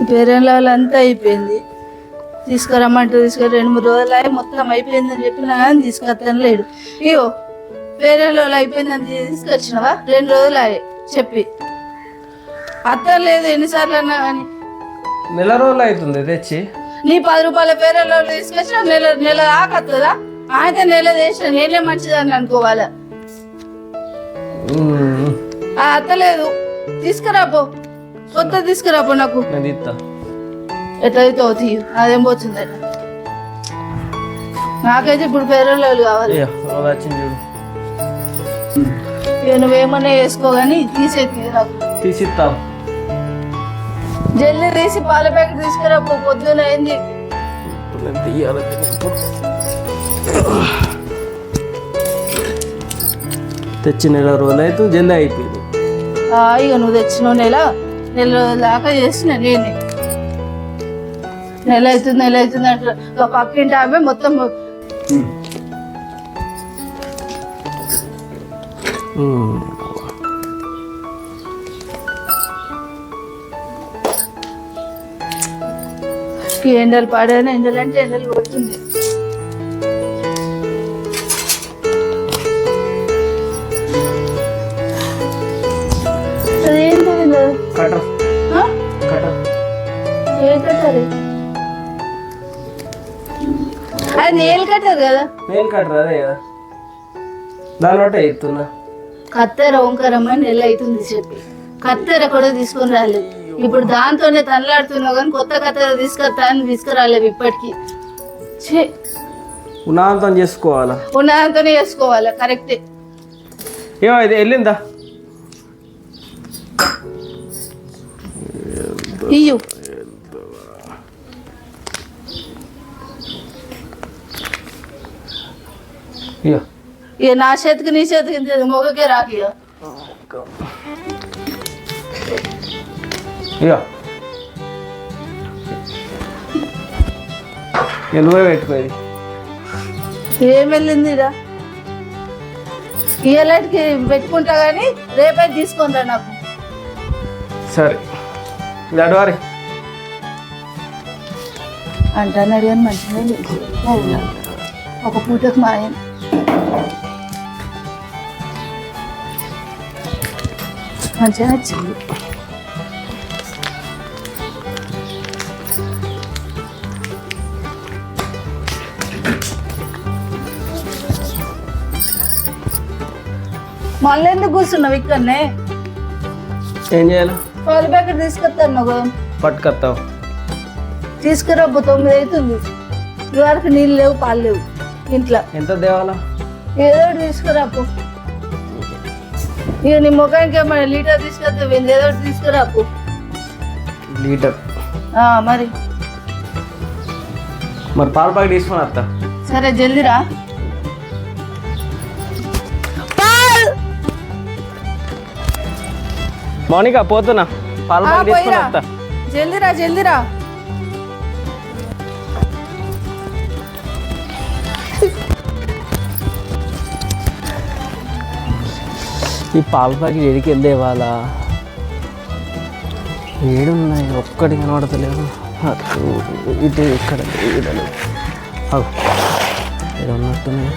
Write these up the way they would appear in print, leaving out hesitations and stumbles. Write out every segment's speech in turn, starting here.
Parent level అంతా అయిపోయింది. తీసుకురమ్మంటే 2-3 రోజులు అయ్యి మొత్తం అయిపోయిందని చెప్పినా కానీ తీసుకొస్తాను లేడు. ఇయో పేరెంట్ లెవెల్ అయిపోయిందని తీసుకొచ్చినావా? 2 రోజులు అయ్యి చెప్పి అత్త లేదు. ఎన్నిసార్లు అన్నా కానీ నెల రోజులు అవుతుంది తెచ్చి. నీ 10 రూపాయల పేరెంట్ లెవెల్ తీసుకొచ్చిన నెల ఆకత్తదా? ఆయన నెల చేసిన నేనే మంచిదని అనుకోవాలా? అత్త లేదు, తీసుకురాపో, కొత్త తీసుకురాపో. నాకు ఎట్లయితే తీయు, అదేం పోతుంది. నాకైతే ఇప్పుడు పేరెంట్ లెవెల్ కావాలి. నువ్వేమన్నా వేసుకో కానీ తీసిస్తా. జల్లి తీసి పాల ప్యాకెట్ తీసుకురాపో, పొద్దున అయింది. తెచ్చి నెల రోజులు అయితే జల్దీ అయిపోయింది. ఇక నువ్వు తెచ్చినావు నెల రోజుల దాకా చేసిన నేనే. నెల అవుతుంది అంటే ఒక పక్కింటి ఆమె మొత్తం ఎండలు పాడాను. ఎండలు అంటే ఎండలు కొడుతుంది. అది నేలు కట్టారు కదా. కత్తెర ఓంకారమ్మని నెల అవుతుంది చెప్పి కత్తెర కూడా తీసుకుని రాలేదు. ఇప్పుడు దాంతోనే తనలాడుతున్నావు కానీ కొత్త కత్తెర తీసుకురాలేవు ఇప్పటికి. ఉన్నాంతం చేసుకోవాలా? ఉన్నదంతోనే చేసుకోవాలా, కరెక్టే. ఏమో ఇది వెళ్ళిందా? ఇయ్యు ఇక నా చేతికి నీ చేతికి మొగకే రాకి. నువ్వే పెట్టుకోది. ఏం వెళ్ళిందిరా? ఇలాంటికి పెట్టుకుంటా కానీ రేపైతే తీసుకుంటా నాకు. సరే అడవారి అంటున్నాడు కానీ మంచిగా ఒక పూటకు మా ఆయన మంచిగా నచ్చింది. మళ్ళీ ఎందుకు కూర్చున్నావు ఇక్కడనే? ఏం చేయాలి? పాల ప్యాకెట్ తీసుకొస్తాను నువ్వు. పట్టుకొస్తావు? తీసుకురాబో, 9 అవుతుంది. ఇవరకు నీళ్ళు లేవు, పాలు లేవు ఇంట్లో. ఎంత దేవాలా? ఏదో ఒకటి తీసుకురాపో. ఇక నీ ముఖానికి ఏమైనా లీటర్ తీసుకొస్తావు, ఏదో ఒకటి తీసుకురాపో. లీటర్? మరి పాల ప్యాకెట్ తీసుకుని వస్తా. సరే జల్దిరా. మౌనిక పోతున్నా, పాల ప్యాకెట్ తీసుకుని వస్తా. జల్దిరా. ఈ పాల ప్యాకెట్ ఎడికి వెళ్ళేవాళ్ళ? ఏడున్నాయి, ఒక్కటి కనబడతలేదు. ఇటు ఇక్కడ ఏడు ఉన్నట్టున్నాయి.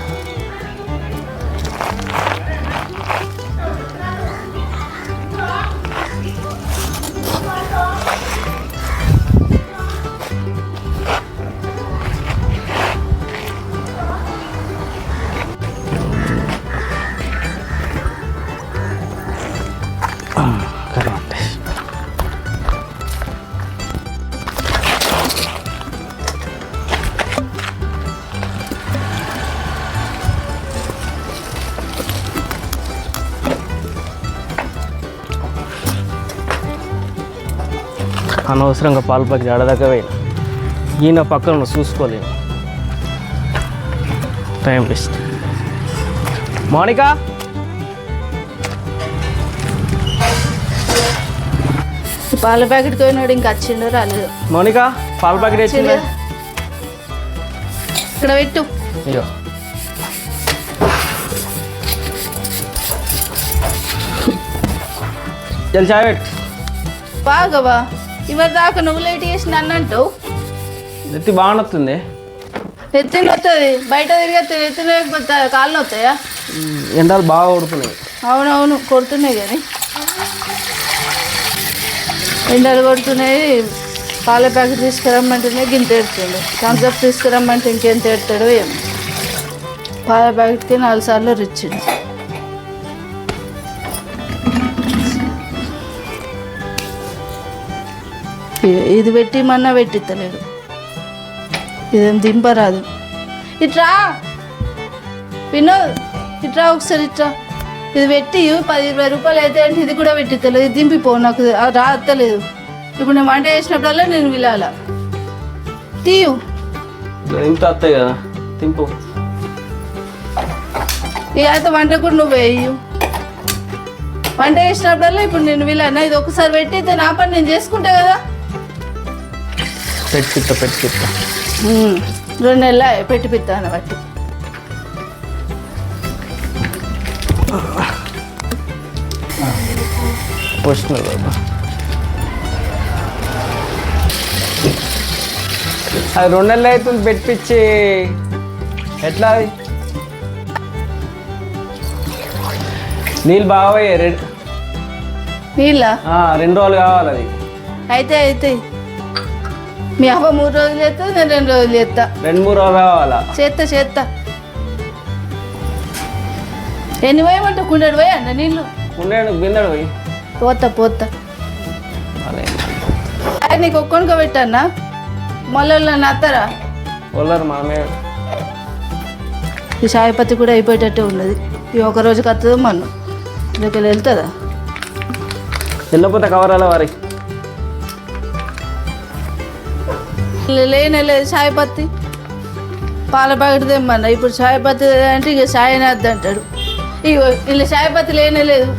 అనవసరంగా పాల ప్యాకెట్ ఆడదాకా పోయినా. ఈయన పక్కన చూసుకోలేను, టైం వేస్ట్. మౌనిక పాల ప్యాకెట్ పోయినాడు, ఇంకా వచ్చిండో రాలేదు. మౌనిక పాల ప్యాకెట్ వచ్చింది, ఇక్కడ పెట్టు. అయ్యో చల్ చాయ్ పెట్టు. బాగా ఇవరి దాకా నువ్వు లేట్ చేసి నన్ను అంటావు. నెత్తి బాగా నొస్తుంది. ఎత్తిన వస్తుంది బయట తిరిగి ఎత్తిన కాళ్ళు వస్తాయా? ఎండలు బాగా కొడుతున్నాయి. అవునవును కొడుతున్నాయి కానీ ఎండలు కొడుతున్నాయి. పాల ప్యాకెట్ తీసుకురమ్మంటేనే గింత ఎడుతుండు. థమ్స్అప్ తీసుకురమ్మంటే ఇంకెంత ఎడతాడో ఏమో. పాల ప్యాకెట్కి 4 సార్లు రిచ్చిండు. ఇది పెట్టిమన్నా పెట్టిత్తలేడు. ఇదేం దింపరాదు. ఇట్రా వినోద్, ఇట్రా ఒకసారి ఇట్రా. ఇది పెట్టి 10-20 రూపాయలు అయితే అంటే ఇది కూడా పెట్టిత్తలేదు. ఇది దింపిపో, నాకు రాత్తలేదు. ఇప్పుడు నేను వంట చేసినప్పుడల్లా నేను విలాల తీయు ఇంత వస్తాయి కదా తింపు. ఇక అయితే వంట కూడా నువ్వు వేయు. వంట చేసినప్పుడల్లా ఇప్పుడు నేను విలానా. ఇది ఒకసారి పెట్టితే నా పని నేను చేసుకుంటా కదా. పెట్టిపిత్త 2 నెలలు పెట్టిపిత్తాను బట్టి. పోసిన బాబా అది 2 నెలలు అవుతుంది పెట్టించి. ఎట్లా అది నీళ్ళు బాగా నీళ్ళ 2 రోజులు కావాలి. అది అయితే మీ అవ్వ 3 రోజులు చేస్తా, నేను 2 రోజులు చేస్తా. 2-3 రోజులు కావాలా? చేస్తా. ఎన్ని పోయమంటే కుండడు పోయా అన్న నీళ్ళు. ఉండేడు బిందడు పోయి పోతా అది నీకు ఒక్కొనిక పెట్టన్నా. మొన్న అత్తరా వాళ్ళరు మామే. ఈ సాయపత్తి కూడా అయిపోయేటట్టే ఉన్నది. ఈ ఒక రోజుకి వస్తుందో మన్ను ఇక్కడికి వెళ్తుందా? వెళ్ళకపోతే కవరాల వారికి లేదు సాయపత్తి. పాల ప్యాకెట్ తెమ్మన్నా. ఇప్పుడు సాయపత్తి అంటే ఇక సాయనే వద్దంటాడు. ఇగో ఇలా సాయపత్తి లేదు.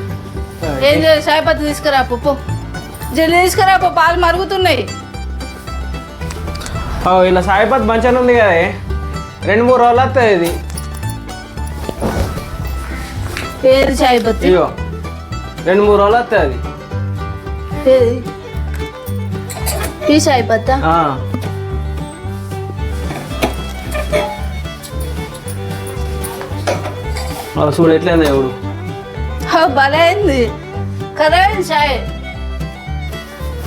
ఏం చేయాలి? సాయపత్తి తీసుకురాపో, పో జల్లి తీసుకురాపో. పాలు మరుగుతున్నాయి. ఇలా సాయిపత్ మంచిగా ఉంది కదా. 2-3 రోజులు వస్తుంది ఇది. ఏది సాయపత్తి? అయ్యో 2-3 రోజులు వస్తుంది అది. ఏది ఈ సాయపత్తా? చూడు ఎట్లయింది ఎవడు భలే అయింది. కలర్ అయింది చాయ్,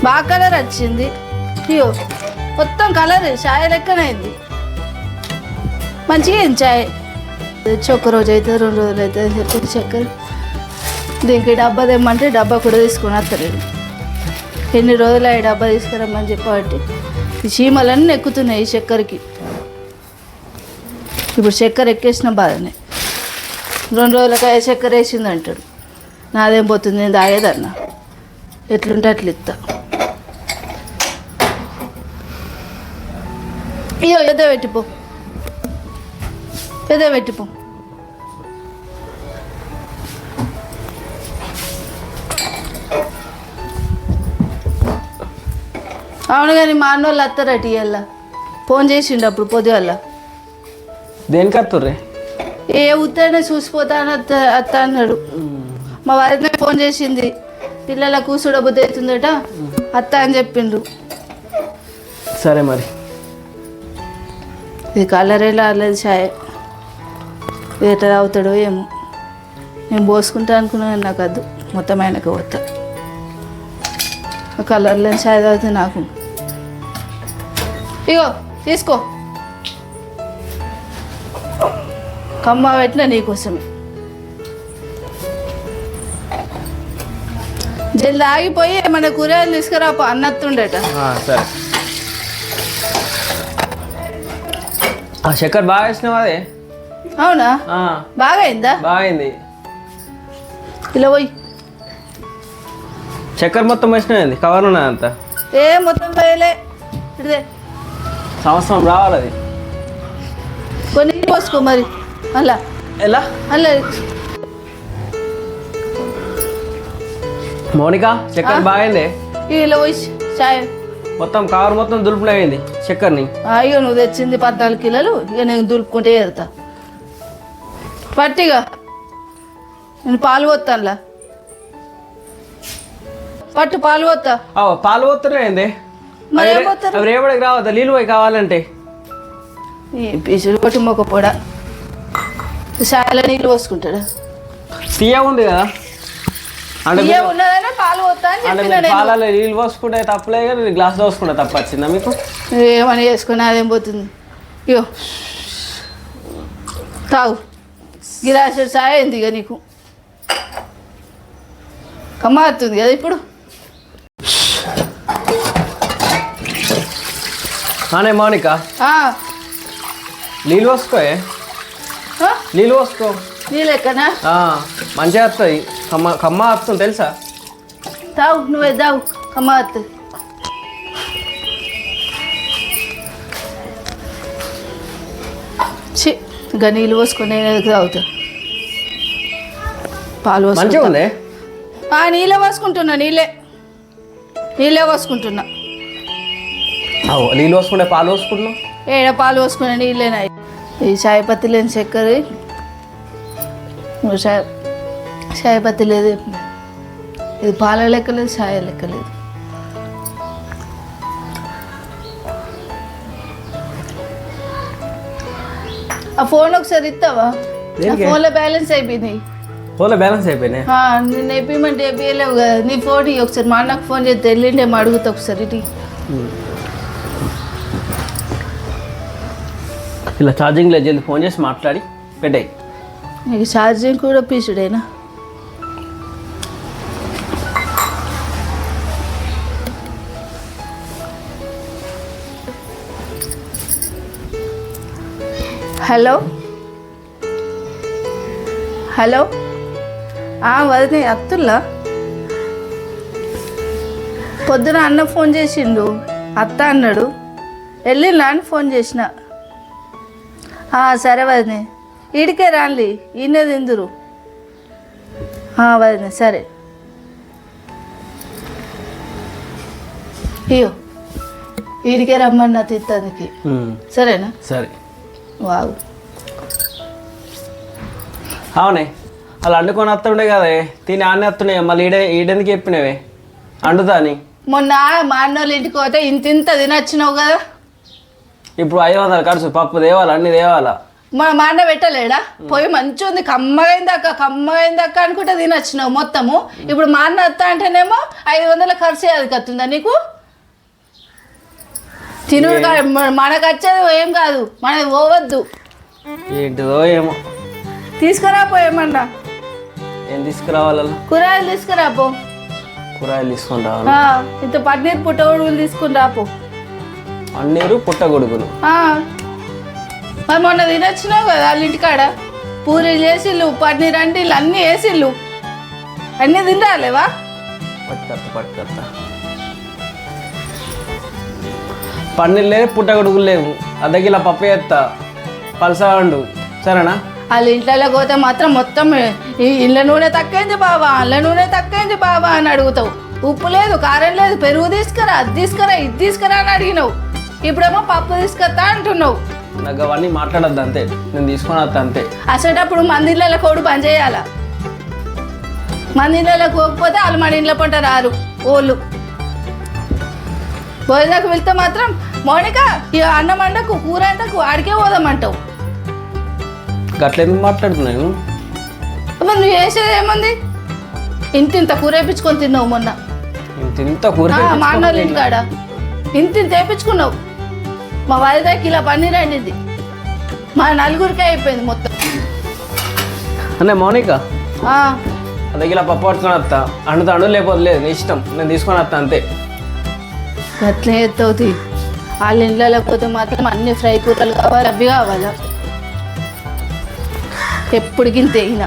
బాగా కలర్ వచ్చింది. అయ్యో మొత్తం కలర్ చాయ్ లెక్కనైంది. మంచిగా అయింది చాయ్. ఒక్క రోజు అయితే 2 రోజులు అయితే చక్కెర. దీనికి డబ్బా తెమ్మంటే డబ్బా కూడా తీసుకుని వస్తలేదు. ఎన్ని రోజులు ఈ డబ్బా తీసుకురమ్మని చెప్పబట్టి ఈ చీమలన్నీ ఎక్కుతున్నాయి ఈ చక్కెరకి. ఇప్పుడు చక్కెర ఎక్కేసిన బాధనే. 2 రోజులకి చక్కెర వేసింది అంటాడు. నాదేం పోతుంది, నేను తాగేదన్నా. ఎట్లుంటే అట్లా ఇస్తా. అయ్యో పెద్ద పెట్టిపో. అవును కానీ మా అన్న వాళ్ళు వస్తారట ఇవాళ. ఫోన్ చేసిండు అప్పుడు పొద్దుగల. దేనికి వస్తుర్రే? ఏ ఉత్తరనే చూసిపోతాను అత్త అన్నాడు. మా వారిని ఫోన్ చేసింది. పిల్లల కూసుడబుద్ధి అవుతుందట అత్త అని చెప్పిండు. సరే మరి. ఇది కలరే రాలేదు చాయ్. ఎట తాగుతాడో ఏమో. నేను పోసుకుంటా అనుకున్నాను, నాకు వద్దు. మొత్తం ఆయనకు పోతా. కలర్ లేని చాయ్ తాగితే నాకు. ఇగో తీసుకో. కమ్మ పెట్టిన నీకోసమే. జల్ది ఆగిపోయి ఏమన్నా కూరగాయలు తీసుకురాపో, అన్నత్తుండట. సరే. చక్కెర బాగా వేసినావు అదే. అవునా? బాగా అయిందా? బాగా అయింది. ఇలా పోయి చక్కెర మొత్తం వేసినది కవర్ ఉన్నది అంతా. ఏ మొత్తం పోయలే. ఇదే సంవత్సరం రావాలి అది. కొన్ని పోసుకో మరి. అలా ఎలా అలా మౌనిక చక్కెర బాగైంది. ఇలా పోయి చాయ్ మొత్తం కవర్ మొత్తం దులుపునైంది చక్కెరని. అయ్యో నువ్వు తెచ్చింది 14 కిలోలు. ఇక నేను దులుపుకుంటే వెళ్తా. పట్టిగా నేను పాలు పోతానులా. పట్టు పాలు పోతా పాలు పోతున్నాయి ఏంది మరి ఏం పోతారు అవి రేపటికి రావద్దా నీళ్ళు పోయి కావాలంటే ఈ పీసులు కొట్టి మొక్క పొడ సాయలో నీళ్ళు పోసుకుంటాడా తీయ ఉంది కదా అంటే ఇయ్య ఉన్నదైనా పాలు పోతా అని అంటే చెప్పిన మీరు పాలలో నీళ్ళు పోసుకుంటే తప్పలే కానీ గ్లాస్ పోసుకుంటే తప్ప వచ్చిందా మీకు ఏమని చేసుకుని అదేం పోతుంది ఇయో తాగు గిలాసు సాయ అయింది ఇక నీకు కమ్మారుతుంది కదా ఇప్పుడు అనే మౌనిక ఆ, నీళ్ళు పోసుకోయే ఆ? నీళ్ళు పోసుకో నీ లెక్కనా మంచిగా వస్తుంది కమ్మ వస్తుంది తెలుసా తాగు నువ్వే తాగు కమ్మారుతుంది చి ఇంకా నీళ్ళు పోసుకొని నేను ఎందుకు తాగుతా పాలు మంచిగా పోసుకుంటా ఉంది నీళ్ళే పోసుకుంటున్నా నీళ్ళే పోసుకుంటున్నా నీళ్ళు పోసుకుంటే పాలు పోసుకుంటున్నావు ఏడ పాలు పోసుకున్నా నీళ్ళేనా ఈ చాయ్ పత్తి లేని చక్కెర నువ్వు చాయ్ పత్తి లేదు ఇది పాల లెక్కలేదు చాయ్ లెక్కలేదు ఆ ఫోన్ ఒకసారి ఇస్తావా ఫోన్లో బ్యాలెన్స్ అయిపోయింది ఫోన్లో బ్యాలెన్స్ అయిపోయినాయి నిన్న వేపిమంటే వేయలేవు కదా నీ ఫోన్ ఒకసారి మా అన్నకు ఫోన్ చేస్తే వెళ్ళిండేమో అడుగుతా ఒకసారి ఇటు ఇలా ఛార్జింగ్లో జల్ది ఫోన్ చేసి మాట్లాడి పెట్టాయి నీకు ఛార్జింగ్ కూడా పీసుడేనా హలో హలో వదిలే అత్తుల్లా పొద్దున అన్న ఫోన్ చేసిండు అత్త అన్నాడు వెళ్ళిందా అని ఫోన్ చేసిన సరే వదినే ఈడికే రాన్లి ఈయనే తిందురు వదినే సరే అయ్యో ఈడికే రమ్మన్నా తిత్తానికి సరేనా సరే వాగు అవునే అలా అండుకొని వస్తుండే కదా తిని ఆనే వస్తున్నాయి మళ్ళీ ఈడెందుకు చెప్పినవే అండుతాని మొన్న మా అన్నోళ్ళ ఇంటికి పోతే ఇంత తినొచ్చినావు కదా ఇప్పుడు 500 ఖర్చు పప్పు తేవాలా అన్ని తేవాలా మా అన్న పెట్టలేడా పోయి మంచిగా ఉంది కమ్మగైందక్క అనుకుంటే తినొచ్చినావు మొత్తము ఇప్పుడు మా అన్న వస్తా అంటేనేమో 500 ఖర్చు అది కత్తుందా నీకు తిను మనకు వచ్చేది ఏం కాదు మనది పోవద్దు ఏంటిదో ఏమో తీసుకురాపోయేమన్నా ఏం తీసుకురావాల కూరగాయలు తీసుకురాపో కూరగాయలు తీసుకొని రావాలి ఇంత పన్నీర్ పుట్టగొడుగులు తీసుకుని రాపో పన్నీరు పుట్టగొడుగులు మరి మొన్న తినొచ్చినావు కదా వాళ్ళ ఇంటికాడ పూరీలు వేసిళ్ళు పన్నీర్ అంటీలు అన్నీ వేసిళ్ళు అన్నీ తినరాలేవా పట్టుకత్త పన్నీరు లేదు పుట్టగొడుగులు లేవు అద్దగిలా పప్పు వేస్తా పలసా వండు సరేనా వాళ్ళ ఇంట్లోకి పోతే మాత్రం మొత్తం ఇళ్ళ నూనె తక్కువైంది బావా అల్ల నూనె తక్కువైంది బావా అని అడుగుతావు ఉప్పు లేదు కారం లేదు పెరుగు తీసుకురా అది తీసుకురా ఇది తీసుకురా అని అడిగినావు ఇప్పుడేమో పప్పు తీసుకొస్తా అంటున్నావు నాకు అవన్నీ మాట్లాడద్దు అంతే నేను తీసుకొని వస్తా అంతే అసలు మందిళ్ళ కోడు పని చేయాలా మందిళ్ళ పోకపోతే వాళ్ళు మన ఇంట్లో పంట రారు ఓళ్ళు భోజనాకు వెళ్తే మాత్రం మౌనిక ఇక అన్నం అంటకు కూర అంటకు ఆడికే పోదామంటావు గట్ల ఎందుకు మాట్లాడుతున్నాను మరి నువ్వు చేసేది ఏముంది ఇంత కూర వేయించుకొని తిన్నావు మొన్న ఇంత కూర మా అన్నోళ్ళ ఇంటికాడ ఇంత వేయించుకున్నావు మా వాళ్ళకి ఇలా పన్నీర్ అండింది మా నలుగురికే అయిపోయింది మొత్తం అనే మౌనిక అదగిలా పప్పు పట్టుకొని వస్తా అండు లేకపోతే లేదు నీ ఇష్టం నేను తీసుకొని వస్తా అంతే అట్లే ఎత్తవుతుంది వాళ్ళ ఇంట్లో లేకపోతే మాత్రం అన్ని ఫ్రై కూరలు కావాలి అవి కావాలా ఎప్పటికింత అయినా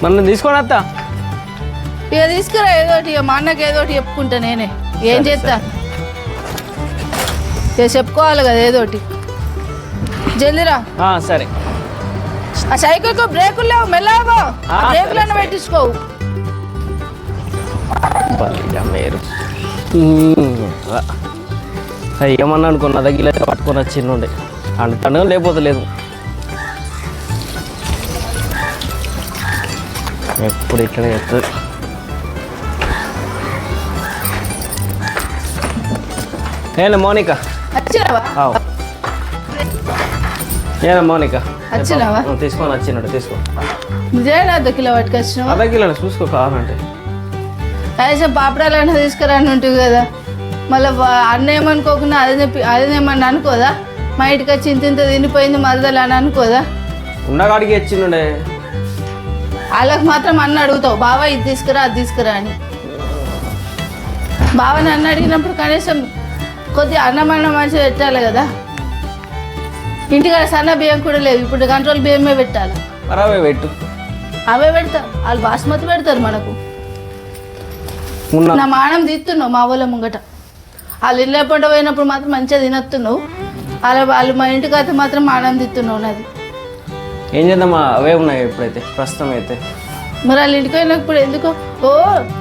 మరి నేను తీసుకొని వస్తా ఇక తీసుకురా ఏదోటి ఇక మా అన్నకి ఏదోటి చెప్పుకుంటా నేనే ఏం చేస్తా ఇక చెప్పుకోవాలి కదా ఏదోటి జల్దిరా సరే ఆ సైకిల్కు బ్రేకులు లేవు మెల్లవో బ్రేకులను పెట్టించుకోవు మీరు ఏమన్నా అనుకున్నా దగ్గర పట్టుకొని వచ్చిండే అంటాను లేకపోతే లేదు ఎప్పుడు ఇట్లనే చెప్తుంది ఏనా మౌనిక వచ్చినావా ఆవు ఏనా మౌనిక వచ్చినావా తీసుకొని వచ్చినాడు తీసుకో నిజంగా అర్ధ కిలో పట్టుకొచ్చినావా అర్ధ కిలో చూసుకో కావాలంటే కనీసం పాపడాలన్నా తీసుకురాని ఉంటుంది కదా మళ్ళీ అన్న ఏమనుకోకుండా అదేమన్నా అనుకోదా మా ఇంటికి వచ్చి ఇంత తినిపోయింది మరదలు అని అనుకోదా ఉండగాడికి వచ్చిండే వాళ్ళకి మాత్రం అన్న అడుగుతావు బావ ఇది తీసుకురా అది తీసుకురా అని బావ నన్ను అడిగినప్పుడు కనీసం కొద్దిగా అన్నమన్న మంచిగా పెట్టాలి కదా ఇంటికాడ సన్న బియ్యం కూడా లేవు ఇప్పుడు కంట్రోల్ బియ్యమే పెట్టాలి మరి అవే పెట్టు అవే పెడతారు వాళ్ళు బాస్మతి పెడతారు మనకు ఉన్న నా మానం తీస్తున్నావు మా వాళ్ళ ముంగట వాళ్ళు ఇళ్ళ పంట పోయినప్పుడు మాత్రం మంచిగా తినొస్తున్నావు వాళ్ళు మా ఇంటికి అయితే మాత్రం మానం తీస్తున్నావు నాది ఏం చేద్దామా అవే ఉన్నాయి ఇప్పుడైతే ప్రస్తుతం అయితే మరి వాళ్ళ ఇంటికి పోయినప్పుడు ఎందుకో ఓ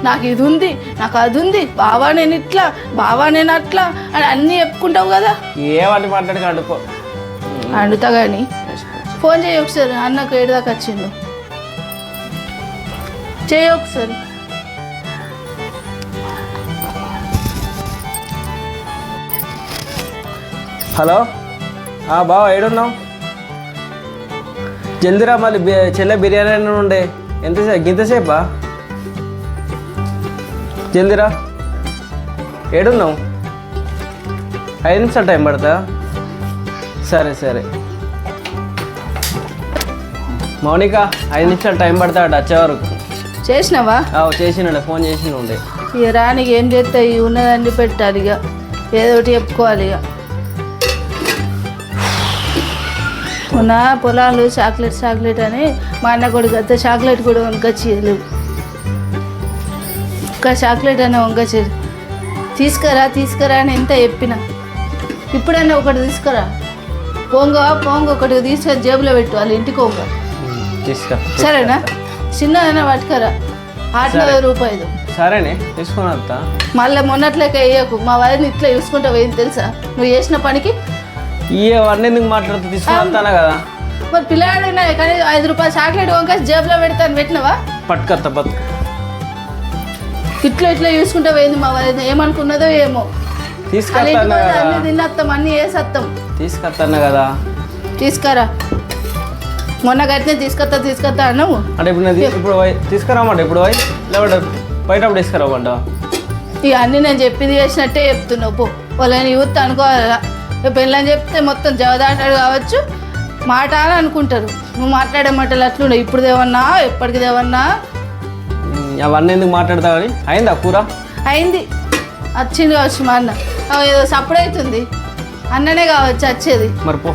నాకు ఇది ఉంది నాకు అది ఉంది బావా నేను ఇట్లా బావా నేను అట్లా అని అన్నీ చెప్పుకుంటావు కదా ఏ వాటి మాట్లాడికి అడుకో అడుగుతా కానీ ఫోన్ చేయి ఒకసారి అన్నకు ఏడుదాకా వచ్చిండు చేయి ఒకసారి హలో బావ ఏడున్నావు జల్దిరా మళ్ళీ చెల్లె బిర్యానీ ఉండే ఎంతసేపు గింతసేపా జల్దిరా ఏడున్నావు 5 నిమిషాలు టైం పడతా సరే సరే మౌనిక 5 నిమిషాలు టైం పడతాడు వచ్చే వరకు చేసినావా చేసినాడు ఫోన్ చేసిన ఉండే ఇక రానికి ఏం చేస్తాయి ఉన్నదండి పెట్టాలి ఇక ఏదో ఒకటి చెప్పుకోవాలి ఇక మొన్న పొలాలు చాక్లెట్ అని మా అన్న కొడుకు అంతా చాక్లెట్ కూడా వంకొచ్చేది ఇంకా చాక్లెట్ అన్న వంకొచ్చేది తీసుకురా అని ఎంత చెప్పిన ఇప్పుడన్నా ఒకటి తీసుకురా పొంగ ఒకటి తీసుకొని జేబులో పెట్టు వాళ్ళ ఇంటికి పోంగ సరేనా చిన్నదైనా పట్టుకరా 800 రూపాయలు సరేనే తీసుకొని వస్తా మళ్ళీ మొన్నట్లేక వేయకు మా వారిని ఇట్లా చూసుకుంటావు ఏం తెలుసా నువ్వు చేసిన పనికి ఇవన్నీ ఎందుకు మాట్లాడుతూ తీసుకొని వస్తానా కదా మరి పిల్లాడు కానీ 5 రూపాయలు చాక్లెట్ వంకాయ జేబులో పెడతాను పెట్టినవా పట్టుకత్తా బతుకు ఇట్లా చూసుకుంటా పోయింది మా వారిని ఏమనుకున్నదో ఏమో తీసుకొస్తాను కదా అన్నీ తిన్నత్తాం అన్నీ వేసేస్తాం తీసుకొస్తాను కదా తీసుకురా మొన్న గట్టినే తీసుకొస్తా అన్నావు అంటే ఇప్పుడు నేను ఇప్పుడు తీసుకురామంట ఇప్పుడు లేకపోతే బయటప్పుడు తీసుకురామంట ఇక అన్నీ నేను చెప్పింది చేసినట్టే చెప్తున్నావు పో వాళ్ళని యూత్ అనుకోవాలా పెళ్ళని చెప్తే మొత్తం జవదాటాడు కావచ్చు మాట అని అనుకుంటారు నువ్వు మాట్లాడే మాటలు అట్లుండవు ఇప్పుడు దేవన్నా ఎప్పటికి దేవన్నా అవన్నీ ఎందుకు మాట్లాడతావు అని అయిందా కూర అయింది వచ్చింది కావచ్చు మా అన్న ఏదో సప్పుడు అవుతుంది అన్ననే కావచ్చు వచ్చేది మరి పో